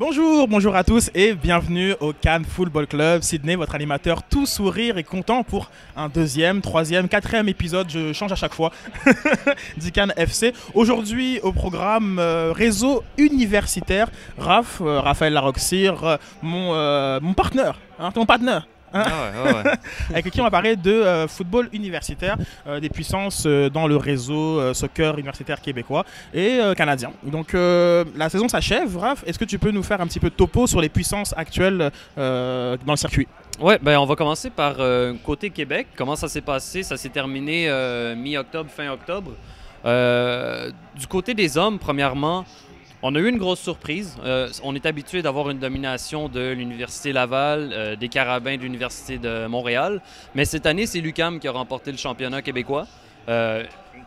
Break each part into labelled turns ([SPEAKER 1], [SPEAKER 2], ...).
[SPEAKER 1] Bonjour à tous et bienvenue au Cannes Football Club Sydney, votre animateur tout sourire et content pour un deuxième, troisième, quatrième épisode, je change à chaque fois, du Cannes FC. Aujourd'hui au programme réseau universitaire, Raphaël Larocque-Sire, mon partenaire, ton partenaire. Avec qui on va parler de football universitaire, des puissances dans le réseau soccer universitaire québécois et canadien. Donc la saison s'achève, Raph. Est-ce que tu peux nous faire un petit peu de topo sur les puissances actuelles dans le circuit?
[SPEAKER 2] Ouais, on va commencer par côté Québec. Comment ça s'est passé? Ça s'est terminé mi-octobre, fin octobre. Du côté des hommes, premièrement, on a eu une grosse surprise. On est habitué d'avoir une domination de l'Université Laval, des Carabins de l'Université de Montréal. Mais cette année, c'est l'UQAM qui a remporté le championnat québécois.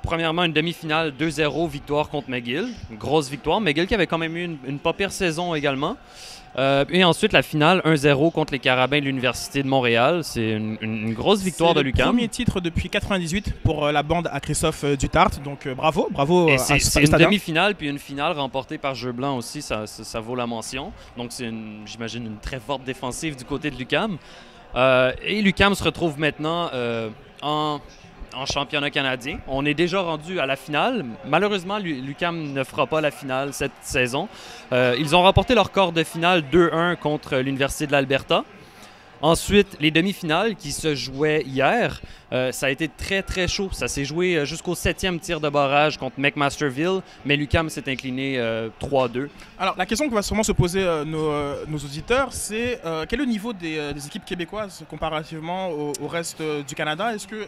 [SPEAKER 2] Premièrement, une demi-finale 2-0, victoire contre McGill. Une grosse victoire. McGill qui avait quand même eu une pas pire saison également. Et ensuite, la finale 1-0 contre les Carabins de l'Université de Montréal. C'est une grosse victoire de l'UQAM.
[SPEAKER 1] C'est le premier titre depuis 98 pour la bande à Christophe Dutart. Donc bravo.
[SPEAKER 2] Et c'est une demi-finale puis une finale remportée par Jeu Blanc aussi. Ça vaut la mention. Donc c'est, j'imagine, une très forte défensive du côté de l'UQAM. Et l'UQAM se retrouve maintenant en championnat canadien. On est déjà rendu à la finale. Malheureusement, l'UQAM ne fera pas la finale cette saison. Ils ont remporté leur quart de finale 2-1 contre l'Université de l'Alberta. Ensuite, les demi-finales qui se jouaient hier, ça a été très, très chaud. Ça s'est joué jusqu'au 7e tir de barrage contre McMasterville, mais l'UQAM s'est incliné 3-2.
[SPEAKER 1] Alors, la question que va sûrement se poser nos auditeurs, c'est quel est le niveau des équipes québécoises comparativement au reste du Canada? Est-ce qu'il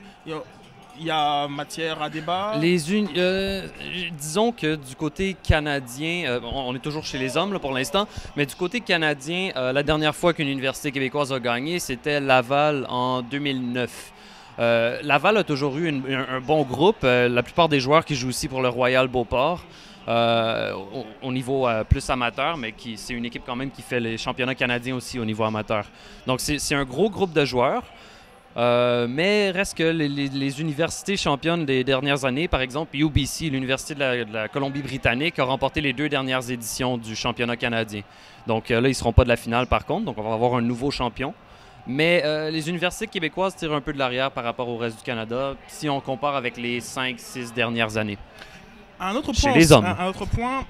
[SPEAKER 1] y a matière à débat?
[SPEAKER 2] Disons que du côté canadien, on est toujours chez les hommes là, pour l'instant, mais du côté canadien, la dernière fois qu'une université québécoise a gagné, c'était Laval en 2009. Laval a toujours eu un bon groupe. La plupart des joueurs qui jouent aussi pour le Royal Beauport. Au niveau plus amateur, mais c'est une équipe quand même qui fait les championnats canadiens aussi au niveau amateur. Donc c'est un gros groupe de joueurs. Mais reste que les universités championnes des dernières années, par exemple UBC, l'Université de la Colombie-Britannique, a remporté les 2 dernières éditions du championnat canadien. Donc là, ils ne seront pas de la finale par contre, donc on va avoir un nouveau champion. Mais les universités québécoises tirent un peu de l'arrière par rapport au reste du Canada, si on compare avec les 5-6 dernières années.
[SPEAKER 1] Un autre point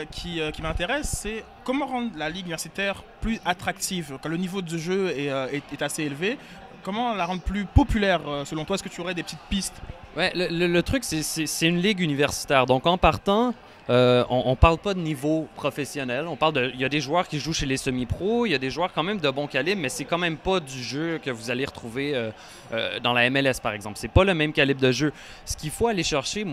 [SPEAKER 1] qui m'intéresse, c'est comment rendre la Ligue universitaire plus attractive, quand le niveau de jeu est assez élevé. Comment la rendre plus populaire, selon toi? Est-ce que tu aurais des petites pistes?
[SPEAKER 2] Ouais, le truc, c'est une ligue universitaire. Donc, en partant, on ne parle pas de niveau professionnel. Il y a des joueurs qui jouent chez les semi-pros, il y a des joueurs quand même de bon calibre, mais c'est quand même pas du jeu que vous allez retrouver dans la MLS, par exemple. C'est pas le même calibre de jeu. Ce qu'il faut aller chercher,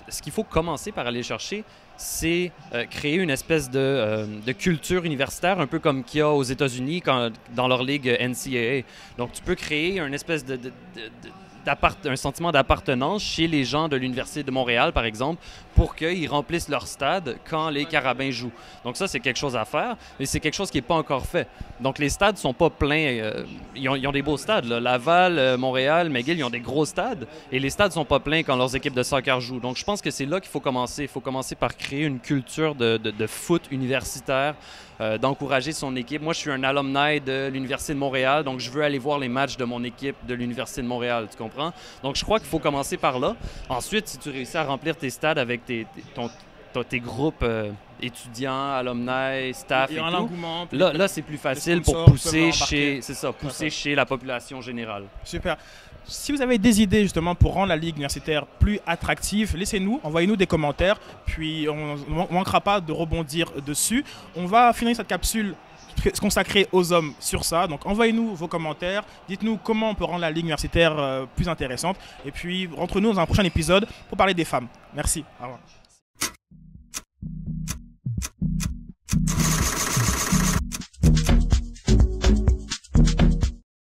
[SPEAKER 2] ce qu'il faut commencer par aller chercher, c'est créer une espèce de culture universitaire, un peu comme qu'il y a aux États-Unis dans leur ligue NCAA. Donc, tu peux créer une espèce un sentiment d'appartenance chez les gens de l'Université de Montréal, par exemple, pour qu'ils remplissent leur stade quand les Carabins jouent. Donc ça, c'est quelque chose à faire, mais c'est quelque chose qui n'est pas encore fait. Donc les stades ne sont pas pleins. Ils ont des beaux stades. Là. Laval, Montréal, McGill, ils ont des gros stades, et les stades ne sont pas pleins quand leurs équipes de soccer jouent. Donc je pense que c'est là qu'il faut commencer. Il faut commencer par créer une culture de foot universitaire, d'encourager son équipe. Moi, je suis un alumni de l'Université de Montréal, donc je veux aller voir les matchs de mon équipe de l'Université de Montréal, tu comprends? Donc, je crois qu'il faut commencer par là. Ensuite, si tu réussis à remplir tes stades avec tes groupes étudiants, alumni, staff et tout, là c'est plus facile pour pousser chez la population générale.
[SPEAKER 1] Super. Si vous avez des idées justement pour rendre la Ligue universitaire plus attractive, laissez-nous, envoyez-nous des commentaires, puis on ne manquera pas de rebondir dessus. On va finir cette capsule consacrée aux hommes sur ça, donc envoyez-nous vos commentaires, dites-nous comment on peut rendre la Ligue universitaire plus intéressante, et puis rentrez-nous dans un prochain épisode pour parler des femmes. Merci, au revoir.